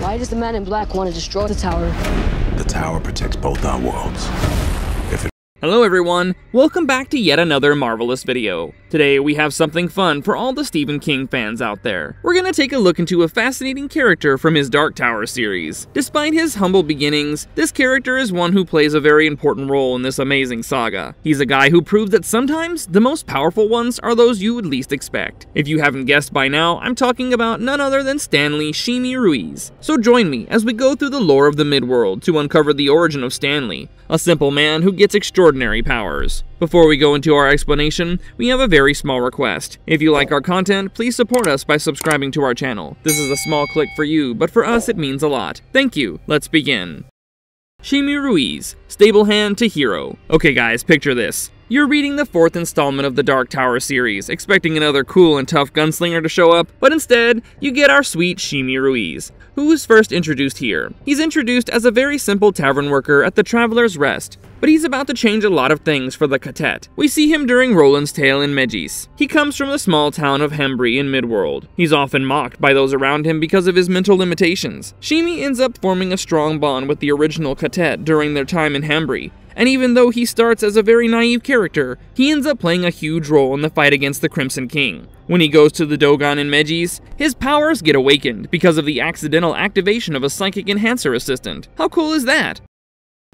Why does the man in black want to destroy the tower? The tower protects both our worlds. Hello everyone, welcome back to yet another marvelous video. Today we have something fun for all the Stephen King fans out there. We're gonna take a look into a fascinating character from his Dark Tower series. Despite his humble beginnings, this character is one who plays a very important role in this amazing saga. He's a guy who proved that sometimes the most powerful ones are those you would least expect. If you haven't guessed by now, I'm talking about none other than Stanley Sheemie Ruiz. So join me as we go through the lore of the Midworld to uncover the origin of Stanley, a simple man who gets extraordinary powers. Before we go into our explanation, we have a very small request. If you like our content, please support us by subscribing to our channel. This is a small click for you, but for us it means a lot. Thank you. Let's begin. Sheemie Ruiz, stable hand to hero. Okay guys, picture this. You're reading the 4th installment of the Dark Tower series, expecting another cool and tough gunslinger to show up, but instead, you get our sweet Sheemie Ruiz, who was first introduced here. He's introduced as a very simple tavern worker at the Traveler's Rest, but he's about to change a lot of things for the Quartet. We see him during Roland's Tale in Megis. He comes from the small town of Hembry in Midworld. He's often mocked by those around him because of his mental limitations. Sheemie ends up forming a strong bond with the original Quartet during their time in Hembry, and even though he starts as a very naive character, he ends up playing a huge role in the fight against the Crimson King. When he goes to the Dogon in Megis, his powers get awakened because of the accidental activation of a psychic enhancer assistant. How cool is that?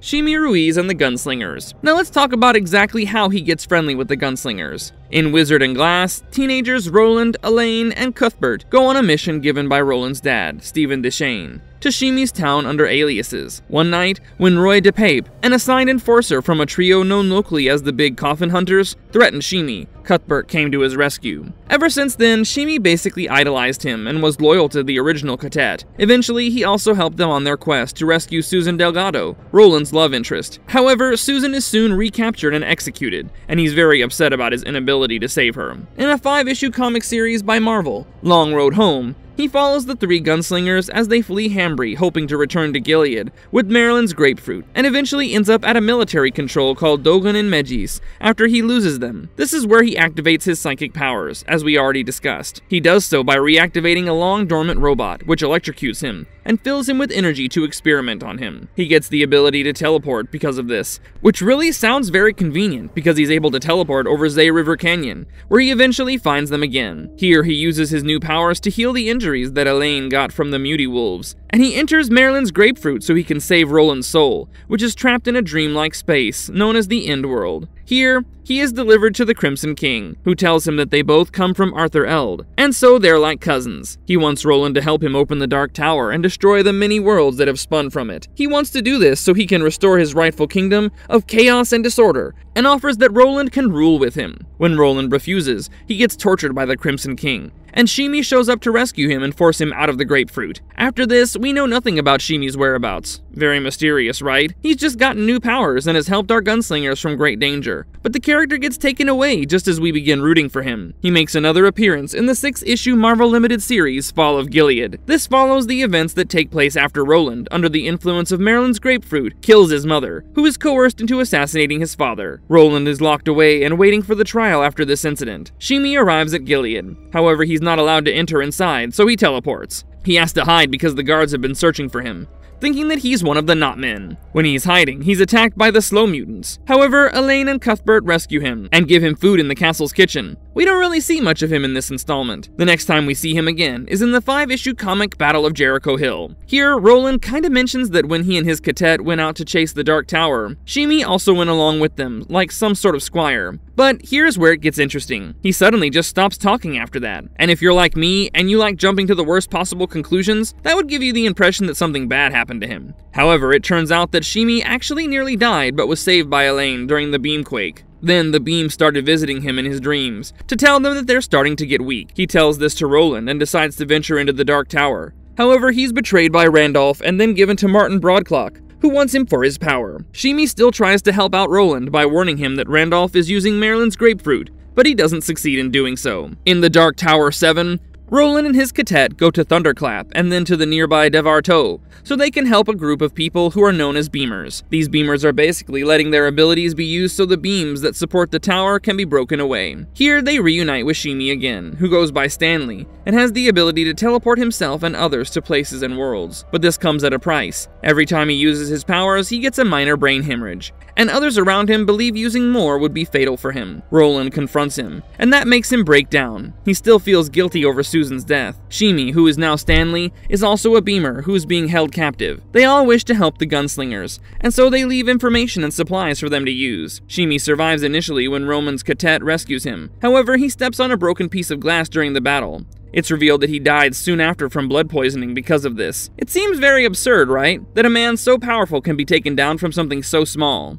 Sheemie Ruiz and the Gunslingers. Now let's talk about exactly how he gets friendly with the Gunslingers. In Wizard and Glass, teenagers Roland, Elaine, and Cuthbert go on a mission given by Roland's dad, Stephen Deschain, to Sheemie's town under aliases. One night, when Roy DePape, an assigned enforcer from a trio known locally as the Big Coffin Hunters, threatened Sheemie, Cuthbert came to his rescue. Ever since then, Sheemie basically idolized him and was loyal to the original Quartet. Eventually, he also helped them on their quest to rescue Susan Delgado, Roland's love interest. However, Susan is soon recaptured and executed, and he's very upset about his inability to save her. In a 5-issue comic series by Marvel, Long Road Home, he follows the 3 gunslingers as they flee Hambry, hoping to return to Gilead with Marilyn's grapefruit, and eventually ends up at a military control called Dogon in Megis after he loses them. This is where he activates his psychic powers, as we already discussed. He does so by reactivating a long-dormant robot, which electrocutes him, and fills him with energy to experiment on him. He gets the ability to teleport because of this, which really sounds very convenient because he's able to teleport over Zay River Canyon, where he eventually finds them again. Here he uses his new powers to heal the injuries that Elaine got from the Muty Wolves, and he enters Marilyn's grapefruit so he can save Roland's soul, which is trapped in a dreamlike space known as the End World. Here, he is delivered to the Crimson King, who tells him that they both come from Arthur Eld, and so they're like cousins. He wants Roland to help him open the Dark Tower and destroy the many worlds that have spun from it. He wants to do this so he can restore his rightful kingdom of chaos and disorder, and offers that Roland can rule with him. When Roland refuses, he gets tortured by the Crimson King, and Sheemie shows up to rescue him and force him out of the grapefruit. After this, we know nothing about Sheemie's whereabouts. Very mysterious, right? He's just gotten new powers and has helped our gunslingers from great danger. But the character gets taken away just as we begin rooting for him. He makes another appearance in the 6-issue Marvel Limited series, Fall of Gilead. This follows the events that take place after Roland, under the influence of Marilyn's grapefruit, kills his mother, who is coerced into assassinating his father. Roland is locked away and waiting for the trial after this incident. Sheemie arrives at Gilead. However, he's not allowed to enter inside, so he teleports. He has to hide because the guards have been searching for him, thinking that he's one of the Not Men. When he's hiding, he's attacked by the Slow Mutants. However, Elaine and Cuthbert rescue him and give him food in the castle's kitchen. We don't really see much of him in this installment. The next time we see him again is in the 5-issue comic Battle of Jericho Hill. Here, Roland kinda mentions that when he and his Quartet went out to chase the Dark Tower, Sheemie also went along with them, like some sort of squire. But here's where it gets interesting. He suddenly just stops talking after that. And if you're like me, and you like jumping to the worst possible conclusions, that would give you the impression that something bad happened to him. However, it turns out that Sheemie actually nearly died but was saved by Elaine during the Beamquake. Then the beam started visiting him in his dreams to tell them that they're starting to get weak. He tells this to Roland and decides to venture into the Dark Tower. However, he's betrayed by Randolph and then given to Martin Broadclock, who wants him for his power. Sheemie still tries to help out Roland by warning him that Randolph is using Marilyn's grapefruit, but he doesn't succeed in doing so. In the Dark Tower 7, Roland and his cadet go to Thunderclap and then to the nearby Devarto, so they can help a group of people who are known as beamers. These beamers are basically letting their abilities be used so the beams that support the tower can be broken away. Here they reunite with Sheemie again, who goes by Stanley, and has the ability to teleport himself and others to places and worlds. But this comes at a price. Every time he uses his powers, he gets a minor brain hemorrhage, and others around him believe using more would be fatal for him. Roland confronts him, and that makes him break down. He still feels guilty over Susan's death. Sheemie, who is now Stanley, is also a beamer who is being held captive. They all wish to help the gunslingers, and so they leave information and supplies for them to use. Sheemie survives initially when Roman's cadet rescues him. However, he steps on a broken piece of glass during the battle. It's revealed that he died soon after from blood poisoning because of this. It seems very absurd, right? That a man so powerful can be taken down from something so small.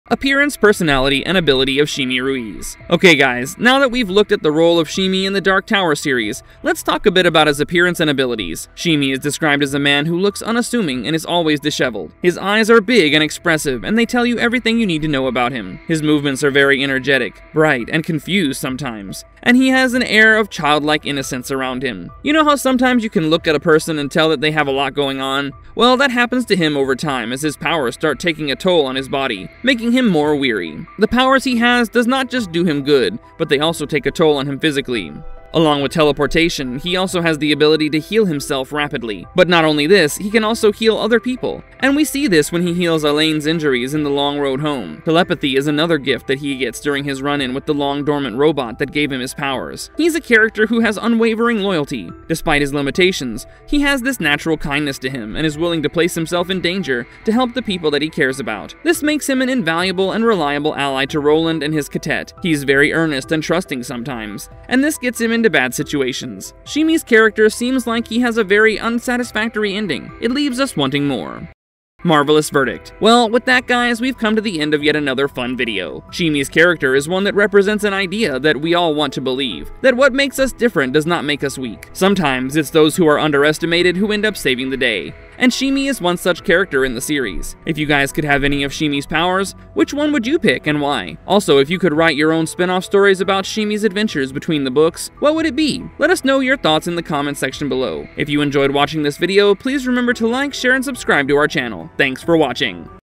Appearance, personality, and ability of Sheemie Ruiz. Okay guys, now that we've looked at the role of Sheemie in the Dark Tower series, let's talk a bit about his appearance and abilities. Sheemie is described as a man who looks unassuming and is always disheveled. His eyes are big and expressive, and they tell you everything you need to know about him. His movements are very energetic, bright, and confused sometimes, and he has an air of childlike innocence around him. You know how sometimes you can look at a person and tell that they have a lot going on? Well, that happens to him over time as his powers start taking a toll on his body, making him more weary. The powers he has does not just do him good, but they also take a toll on him physically. Along with teleportation, he also has the ability to heal himself rapidly. But not only this, he can also heal other people. And we see this when he heals Elaine's injuries in the long road home. Telepathy is another gift that he gets during his run-in with the long-dormant robot that gave him his powers. He's a character who has unwavering loyalty. Despite his limitations, he has this natural kindness to him and is willing to place himself in danger to help the people that he cares about. This makes him an invaluable and reliable ally to Roland and his cadet. He's very earnest and trusting sometimes, and this gets him into bad situations. Sheemie's character seems like he has a very unsatisfactory ending. It leaves us wanting more. Marvelous verdict. Well, with that guys, we've come to the end of yet another fun video. Sheemie's character is one that represents an idea that we all want to believe, that what makes us different does not make us weak. Sometimes it's those who are underestimated who end up saving the day, and Sheemie is one such character in the series. If you guys could have any of Sheemie's powers, which one would you pick and why? Also, if you could write your own spin-off stories about Sheemie's adventures between the books, what would it be? Let us know your thoughts in the comment section below. If you enjoyed watching this video, please remember to like, share, and subscribe to our channel. Thanks for watching.